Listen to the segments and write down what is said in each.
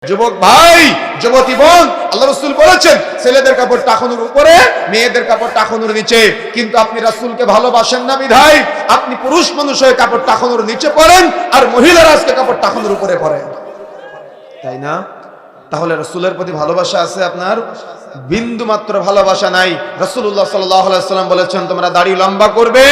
যুবক ভাই, যুবতী বোন, আল্লাহ রাসূল বলেছেন ছেলেদের কাপড় টাকনুর উপরে, মেয়েদের কাপড় টাকনুর নিচে। কিন্তু আপনি রাসূলকে ভালোবাসেন না বিধায় আপনি পুরুষ মানুষ হয়ে কাপড় টাকনুর নিচে পরেন, আর মহিলারা আজকে কাপড় টাকনুর উপরে পরেন, তাই না? তাহলে রাসূলের প্রতি ভালোবাসা আছে আপনার? বিন্দু মাত্র ভালোবাসা নাই। রাসূলুল্লাহ সাল্লাল্লাহু আলাইহি ওয়াসাল্লাম বলেছেন তোমরা দাড়ি লম্বা করবে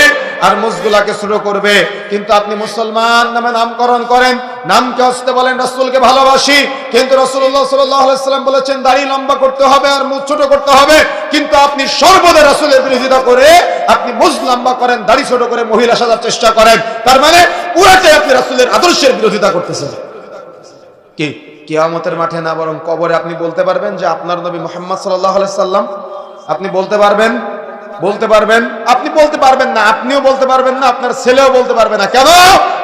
আর মুজগুলাকে ছোট করবে। কিন্তু আপনি মুসলমান নামে নামকরণ করেন, নামকে হস্তে বলেন রাসূলকে ভালোবাসি, কিন্তু রাসূলুল্লাহ সাল্লাল্লাহু আলাইহি ওয়াসাল্লাম বলেছেন দাড়ি লম্বা করতে হবে আর মুজ ছোট করতে হবে। কিন্তু আপনি সর্বদা রাসূলের বিরোধিতা করে আপনি মুজ লম্বা করেন, দাড়ি ছোট করে মহিলা সাজার চেষ্টা করেন। তার মানে পুরাটাই আপনি রাসূলের আদর্শের বিরোধিতা করতেছেন। কি কিয়ামতের মাঠে না বরং কবরে আপনি বলতে পারবেন যে আপনার নবী মুহাম্মদ সাল্লাল্লাহু আলাইহি সাল্লাম? আপনি বলতে পারবেন? বলতে পারবেন? আপনি বলতে পারবেন না, আপনিও বলতে পারবেন না, আপনার ছেলেও বলতে পারবে না। কেন?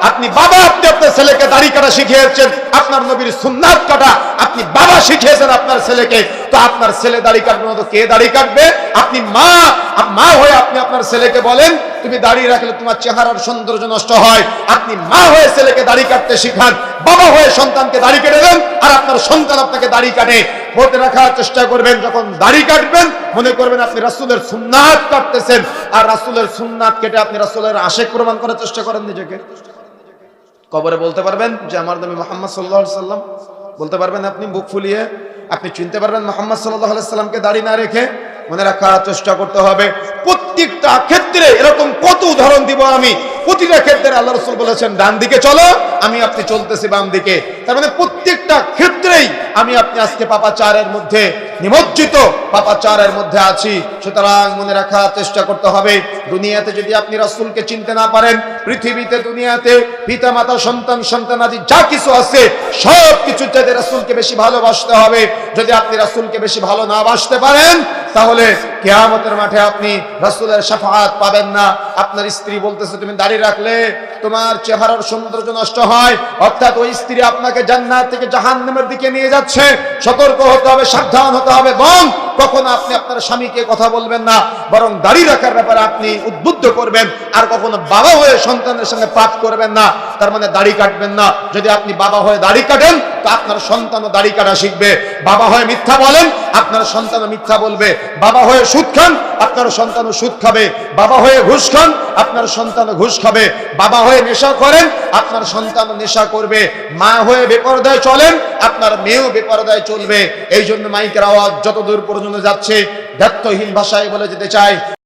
আপনি বাবা, আপনি আপনার ছেলেকে দাড়ি কাটা শিখিয়েছেন, আপনার নবীর সুন্নাত কাটা আপনি বাবা শিখিয়েছেন আপনার ছেলেকে। তো আপনার ছেলে দাড়ি কাটবে না তো কে দাড়ি কাটবে? আপনি মা হয়ে আপনি আপনার ছেলেকে বলেন তুমি দাড়ি রাখলে তোমার চেহারার সৌন্দর্য নষ্ট হয়। আপনি মা হয়ে ছেলেকে দাড়ি কাটতে শিখান, বাবা হয়ে সন্তানকে দাড়ি কেটে দেন, আর আপনার সন্তান আপনাকে দাড়ি কাটে। বলতে রাখার চেষ্টা করবেন, যখন দাড়ি কাটবেন মনে করবেন আপনি রাসূলের সুন্নাত কাটতেছেন, আর রাসূলের সুন্নাত কেটে আপনি রাসূলের আশিক প্রমাণ করার চেষ্টা করেন নিজেকে। কবরে বলতে পারবেন যে আমার নবী মুহাম্মদ সাল্লাল্লাহু আলাইহি সাল্লাম? বলতে পারবেন আপনি বুক ফুলিয়ে? আপনি চিনতে পারবেন মুহাম্মদ সাল্লাল্লাহু আলাইহি সাল্লামকে দাড়ি না রেখে? মনে রাখার চেষ্টা করতে হবে। প্রত্যেকটা ক্ষেত্রে এরকম কত উদাহরণ দিব আমি, প্রতিটা ক্ষেত্রে আল্লাহ রাসূল বলেছেন ডান দিকে চলো, আমি আপনি চলতেছি বাম দিকে। তার মানে প্রত্যেকটা ক্ষেত্রেই আমি আপনি আজকে পাপাচারের মধ্যে নিমজ্জিত, পাপাচারের মধ্যে আছি। সুতরাং মনে রাখার চেষ্টা করতে হবে, দুনিয়াতে যদি আপনি রাসূলকে চিনতে না পারেন, পৃথিবীতে দুনিয়াতে পিতা মাতা সন্তান সন্তানাদি যা কিছু আছে সব কিছুর চাইতে রাসূলকে বেশি ভালোবাসতে হবে। যদি আপনি রাসূলকে বেশি ভালো না বাসতে পারেন তাহলে কিয়ামতের মাঠে আপনি রাসূলের শাফাআত পাবেন না। আপনার স্ত্রী বলতেছে তুমি দাড়ি রাখলে তোমার চেহারার সৌন্দর্য নষ্ট হয়, অর্থাৎ ওই স্ত্রী আপনাকে জান্নাত থেকে জাহান্নামের দিকে নিয়ে যাচ্ছে। সতর্ক হতে হবে, সাবধান হতে হবে। এবং কখনো আপনি আপনার স্বামীকে কথা বলবেন না, বরং দাড়ি রাখার ব্যাপারে আপনি উদ্বুদ্ধ করবেন। আর কখনো বাবা হয়ে সন্তানের সঙ্গে পাপ করবেন না, তার মানে দাড়ি কাটবেন না। যদি আপনি বাবা হয়ে দাড়ি কাটেন তো আপনার সন্তানও দাড়ি কাটা শিখবে। বাবা হয়ে মিথ্যা বলেন, আপনার সন্তানও মিথ্যা বলবে। বাবা হয়ে সুদ খান, আপনার সন্তানও সুদ খাবে। বাবা হয়ে ঘুষ খান, আপনার সন্তানও ঘুষ খাবে। বাবা হয়ে নেশা করেন, আপনার সন্তানও নেশা করবে। মা হয়ে বেপরদায় চলেন, আপনার মেয়েও বেপরদায় চলবে। এই জন্য মাইকের আওয়াজ যতদূর পর্যন্ত যাচ্ছে দায়িত্বহীন ভাষায় বলে যেতে চাই,